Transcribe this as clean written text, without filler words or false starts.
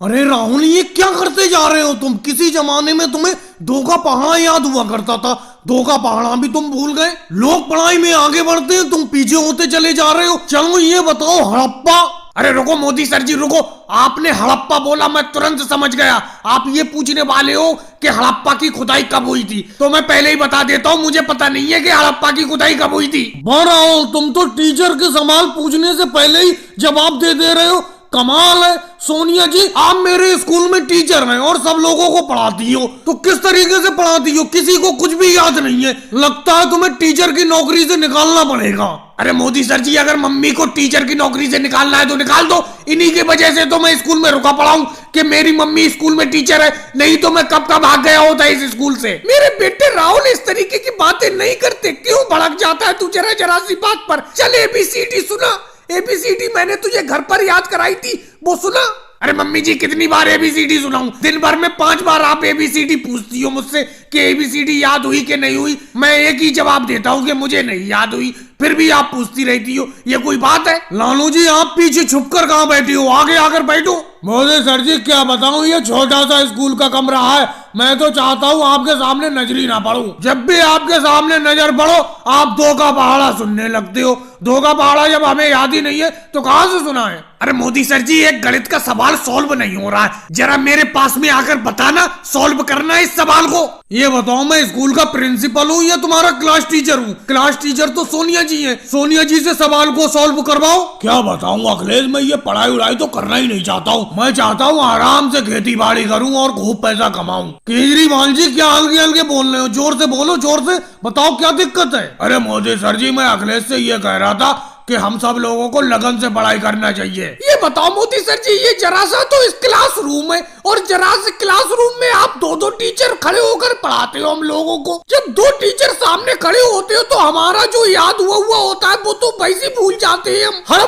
अरे राहुल, ये क्या करते जा रहे हो तुम? किसी जमाने में तुम्हें दो का पहाड़ा याद हुआ करता था, दो का पहाड़ा भी तुम भूल गए। लोग पढ़ाई में आगे बढ़ते हैं, तुम पीछे होते चले जा रहे हो। चलो ये बताओ, हड़प्पा। अरे रुको मोदी सर जी रुको, आपने हड़प्पा बोला, मैं तुरंत समझ गया आप ये पूछने वाले हो कि हड़प्पा की खुदाई कब हुई थी। तो मैं पहले ही बता देता हूँ, मुझे पता नहीं है कि हड़प्पा की खुदाई कब हुई थी। राहुल, तुम तो टीचर के सवाल पूछने से पहले ही जवाब दे रहे हो। कमाल है सोनिया जी, आप मेरे स्कूल में टीचर हैं और सब लोगों को पढ़ाती हो, तो किस तरीके से पढ़ाती हो? किसी को कुछ भी याद नहीं है। लगता है तुम्हें टीचर की नौकरी से निकालना पड़ेगा। अरे मोदी सर जी, अगर मम्मी को टीचर की नौकरी से निकालना है तो निकाल दो। इन्हीं की वजह से तो मैं स्कूल में रुका पड़ा हूँ कि मेरी मम्मी स्कूल में टीचर है, नहीं तो मैं कब का भाग गया होता इस स्कूल से। मेरे बेटे राहुल, इस तरीके की बातें नहीं करते, क्यों भड़क जाता है तू जरा सी बात पर? चल ABCD सुना, ABCD मैंने तुझे घर पर याद कराई थी, वो सुना। अरे मम्मी जी, कितनी बार ABCD सुनाऊं? दिन भर में 5 बार आप ABCD पूछती हो मुझसे कि ABCD याद हुई कि नहीं हुई। मैं एक ही जवाब देता हूँ कि मुझे नहीं याद हुई, फिर भी आप पूछती रहती हो। ये कोई बात है? लालू जी, आप पीछे छुपकर कहाँ बैठी हो? आगे आकर बैठो। मोदी सर जी, क्या बताऊं, ये छोटा सा स्कूल का कमरा है, मैं तो चाहता हूँ आपके सामने नजर ही ना पड़ूं। जब भी आपके सामने नजर पड़ो आप दो का पहाड़ा सुनने लगते हो। दो का पहाड़ा जब हमें याद ही नहीं है तो कहाँ से सुना है? अरे मोदी सर जी, एक गणित का सवाल सॉल्व नहीं हो रहा है, जरा मेरे पास में आकर बताना, सॉल्व करना इस सवाल को। ये बताओ, मैं स्कूल का प्रिंसिपल हूँ या तुम्हारा क्लास टीचर हूँ? क्लास टीचर तो सोनिया जी हैं, सोनिया जी से सवाल को सॉल्व करवाओ। क्या बताऊँ अखिलेश, मैं ये पढ़ाई उड़ाई तो करना ही नहीं चाहता हूँ। मैं चाहता हूँ आराम से खेती बाड़ी करूँ और खूब पैसा कमाऊँ। केजरीवाल जी, क्या हल्के हल्के बोल रहे हो? जोर से बोलो, जोर से बताओ क्या दिक्कत है? अरे मोदी सर जी, मैं अखिलेश से ये कह रहा था कि हम सब लोगों को लगन से पढ़ाई करना चाहिए। ये बताओ मोदी सर जी, ये जरा सा तो इस क्लासरूम है और जरा से क्लासरूम में आप दो टीचर खड़े होकर पढ़ाते हो हम लोगों को। जब 2 टीचर सामने खड़े होते हो तो हमारा जो याद हुआ होता है वो तो वैसे भूल जाते हैं हम। हर